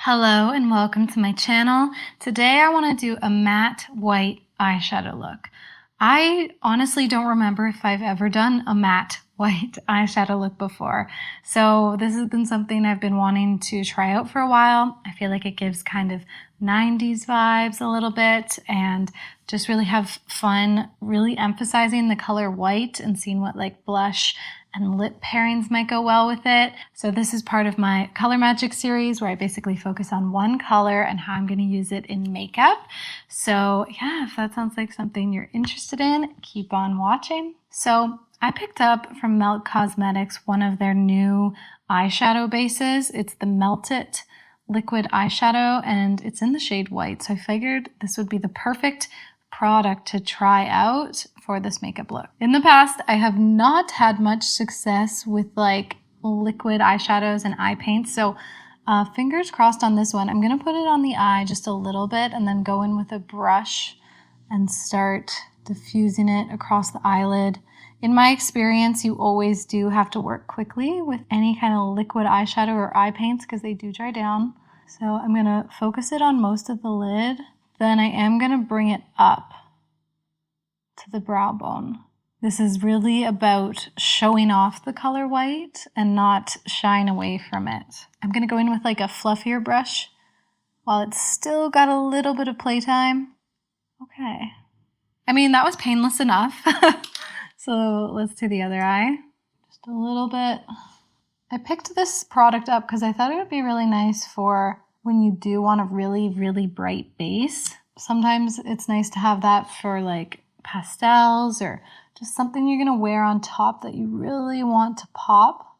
Hello and welcome to my channel. Today I want to do a matte white eyeshadow look. I honestly don't remember if I've ever done a matte white eyeshadow look before. So this has been something I've been wanting to try out for a while. I feel like it gives kind of 90s vibes a little bit and just really have fun really emphasizing the color white and seeing what like blush and lip pairings might go well with it. So this is part of my Color Magic series where I basically focus on one color and how I'm going to use it in makeup. So yeah, if that sounds like something you're interested in, keep on watching. So I picked up from Melt Cosmetics one of their new eyeshadow bases. It's the Melt It liquid eyeshadow and it's in the shade white. So I figured this would be the perfect product to try out for this makeup look. In the past, I have not had much success with like liquid eyeshadows and eye paints. So fingers crossed on this one. I'm going to put it on the eye just a little bit and then go in with a brush and start diffusing it across the eyelid. In my experience, you always do have to work quickly with any kind of liquid eyeshadow or eye paints because they do dry down. So I'm going to focus it on most of the lid. Then I am going to bring it up to the brow bone. This is really about showing off the color white and not shying away from it. I'm going to go in with like a fluffier brush while it's still got a little bit of playtime. Okay. I mean, that was painless enough. So let's do the other eye. Just a little bit. I picked this product up because I thought it would be really nice for when you do want a really, really bright base. Sometimes it's nice to have that for like pastels or just something you're going to wear on top that you really want to pop.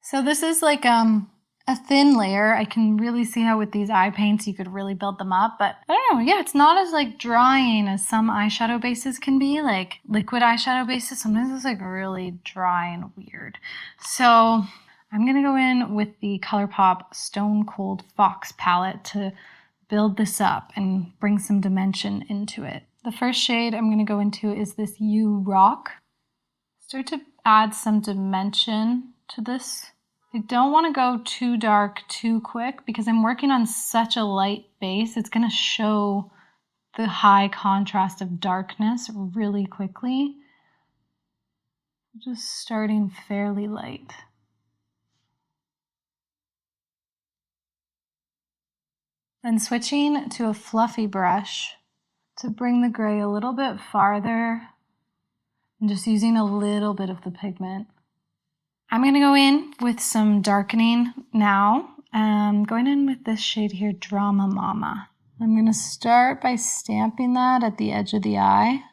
So this is like a thin layer. I can really see how with these eye paints you could really build them up, but I don't know, yeah, it's not as like drying as some eyeshadow bases can be, like liquid eyeshadow bases. Sometimes it's like really dry and weird. So I'm gonna go in with the ColourPop Stone Cold Fox palette to build this up and bring some dimension into it. The first shade I'm gonna go into is this You Rock. Start to add some dimension to this. I don't want to go too dark too quick because I'm working on such a light base. It's going to show the high contrast of darkness really quickly. Just starting fairly light. Then switching to a fluffy brush to bring the gray a little bit farther and just using a little bit of the pigment. I'm going to go in with some darkening now. I'm going in with this shade here, Drama Mama. I'm going to start by stamping that at the edge of the eye.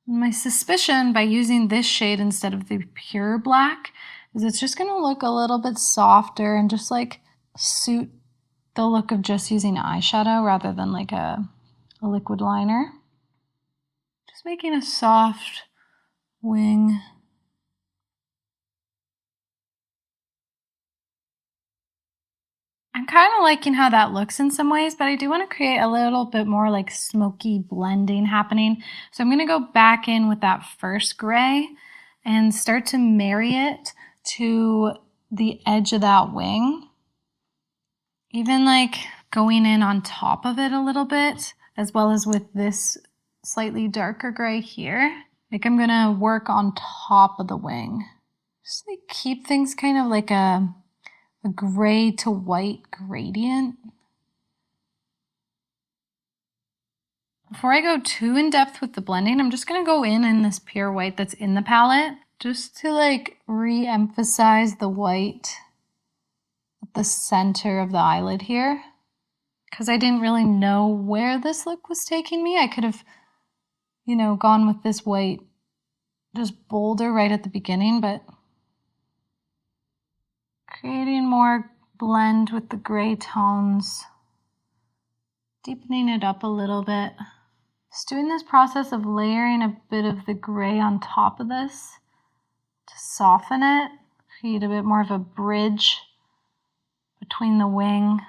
And my suspicion by using this shade instead of the pure black is it's just going to look a little bit softer and just like suit the look of just using eyeshadow rather than like a liquid liner. Just making a soft wing. I'm kind of liking how that looks in some ways, but I do want to create a little bit more like smoky blending happening. So I'm going to go back in with that first gray and start to marry it to the edge of that wing. Even like going in on top of it a little bit, as well as with this slightly darker gray here. Like I'm going to work on top of the wing. Just like keep things kind of like a gray to white gradient. Before I go too in depth with the blending, I'm just going to go in this pure white that's in the palette just to like re-emphasize the white at the center of the eyelid here. Because I didn't really know where this look was taking me. I could have, gone with this white just bolder right at the beginning, but creating more blend with the gray tones, deepening it up a little bit. Just doing this process of layering a bit of the gray on top of this to soften it, create a bit more of a bridge between the wing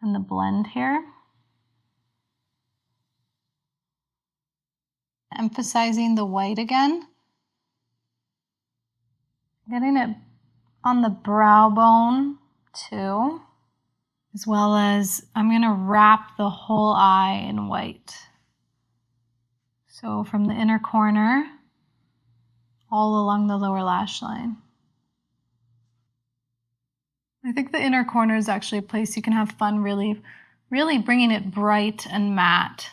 and the blend here. Emphasizing the white again. Getting it on the brow bone too, as well as I'm gonna wrap the whole eye in white. So from the inner corner, all along the lower lash line. I think the inner corner is actually a place you can have fun really bringing it bright and matte.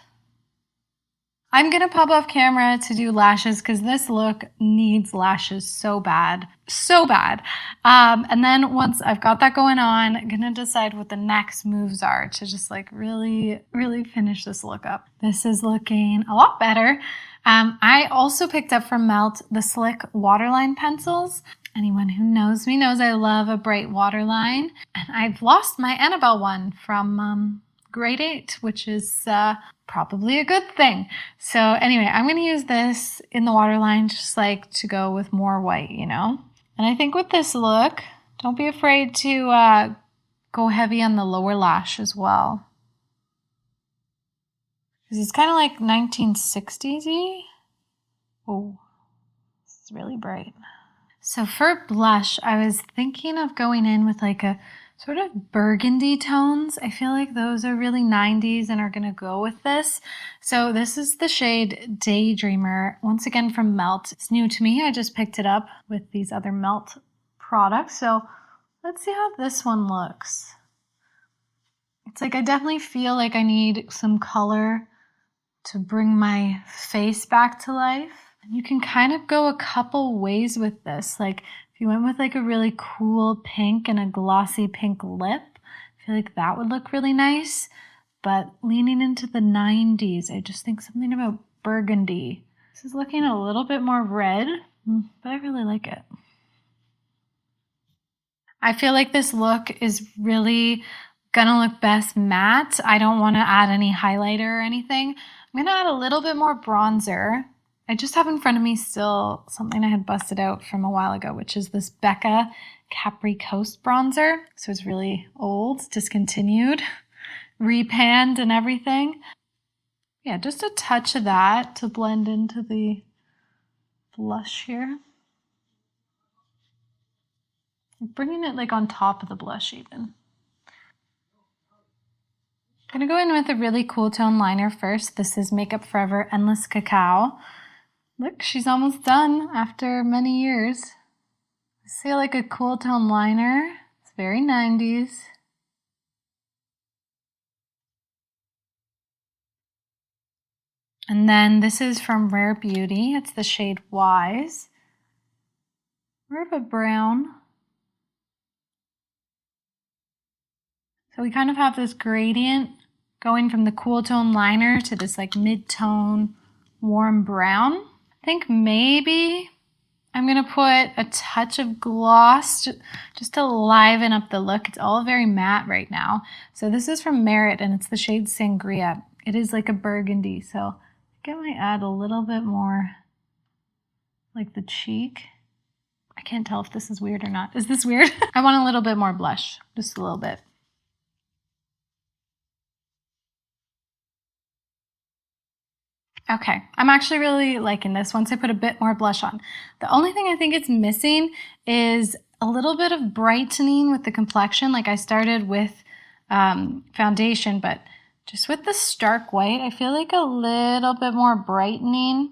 I'm gonna pop off camera to do lashes because this look needs lashes so bad, so bad. And then once I've got that going on, I'm gonna decide what the next moves are to just like really finish this look up. This is looking a lot better. I also picked up from Melt the Slick Waterline pencils. Anyone who knows me knows I love a bright waterline. And I've lost my Annabelle one from grade 8, which is probably a good thing. So anyway, I'm going to use this in the waterline just like to go with more white, you know? And I think with this look, don't be afraid to go heavy on the lower lash as well. Because it's kind of like 1960s-y. Oh, this is really bright. So for blush, I was thinking of going in with like a sort of burgundy tones. I feel like those are really 90s and are gonna go with this. So this is the shade Daydreamer, once again from Melt. It's new to me, I just picked it up with these other Melt products. So let's see how this one looks. It's like I definitely feel like I need some color to bring my face back to life. And you can kind of go a couple ways with this. Like if you went with like a really cool pink and a glossy pink lip, I feel like that would look really nice. But leaning into the 90s, I just think something about burgundy. This is looking a little bit more red, but I really like it. I feel like this look is really gonna look best matte. I don't want to add any highlighter or anything. I'm gonna add a little bit more bronzer. I just have in front of me still something I had busted out from a while ago, which is this Becca Capri Coast bronzer. So it's really old, discontinued, repanned and everything. Yeah, just a touch of that to blend into the blush here. I'm bringing it like on top of the blush even. I'm gonna go in with a really cool tone liner first. This is Makeup Forever Endless Cacao. Look, she's almost done after many years. I see like a cool tone liner. It's very 90s. And then this is from Rare Beauty. It's the shade Wise. More of a brown. So we kind of have this gradient going from the cool tone liner to this like mid-tone warm brown. I think maybe I'm gonna put a touch of gloss just to liven up the look. It's all very matte right now. So this is from Merit and it's the shade Sangria. It is like a burgundy, so I think I might add a little bit more like the cheek. I can't tell if this is weird or not. Is this weird? I want a little bit more blush, just a little bit. Okay, I'm actually really liking this once I put a bit more blush on. The only thing I think it's missing is a little bit of brightening with the complexion. Like I started with foundation, but just with the stark white, I feel like a little bit more brightening,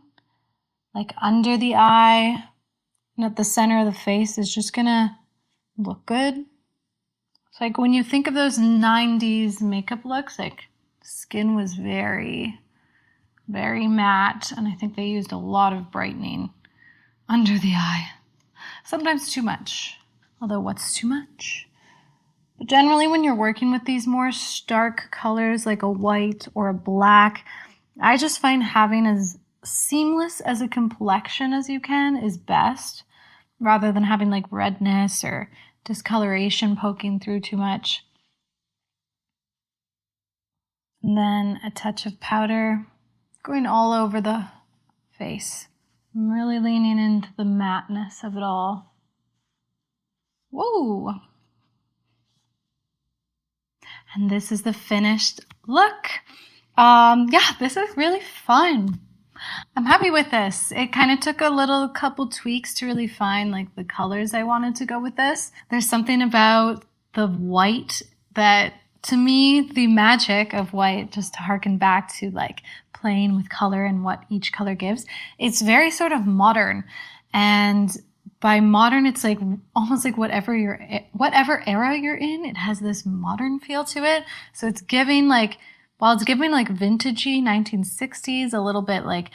like under the eye and at the center of the face is just gonna look good. It's like when you think of those 90s makeup looks, like skin was very matte, and I think they used a lot of brightening under the eye. Sometimes too much, although what's too much? But generally when you're working with these more stark colors like a white or a black, I just find having as seamless as a complexion as you can is best, rather than having like redness or discoloration poking through too much. And then a touch of powder going all over the face. I'm really leaning into the matteness of it all. Whoa! And this is the finished look. Yeah, this is really fun. I'm happy with this. It kind of took a couple tweaks to really find like the colors I wanted to go with this. There's something about the white that, to me, the magic of white, just to harken back to like playing with color and what each color gives, it's very sort of modern. And by modern, it's like almost like whatever era you're in, it has this modern feel to it. So it's giving like, while it's giving like vintagey 1960s, a little bit like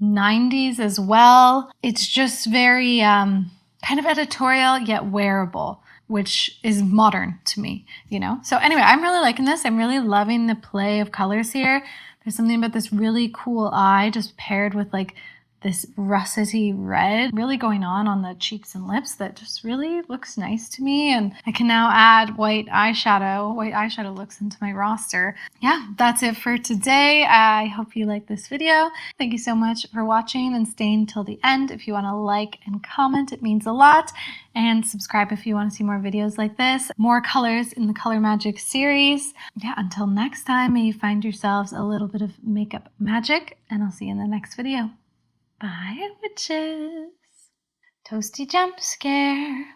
90's as well, it's just very kind of editorial yet wearable, which is modern to me, you know? So anyway, I'm really liking this. I'm really loving the play of colors here. There's something about this really cool eye just paired with like this russety red really going on the cheeks and lips that just really looks nice to me. And I can now add white eyeshadow looks into my roster. Yeah, that's it for today. I hope you liked this video. Thank you so much for watching and staying till the end. If you want to like and comment, it means a lot. And subscribe if you want to see more videos like this. More colors in the Color Magic series. Yeah, until next time, may you find yourselves a little bit of makeup magic, and I'll see you in the next video. Bye, witches. Toasty jump scare.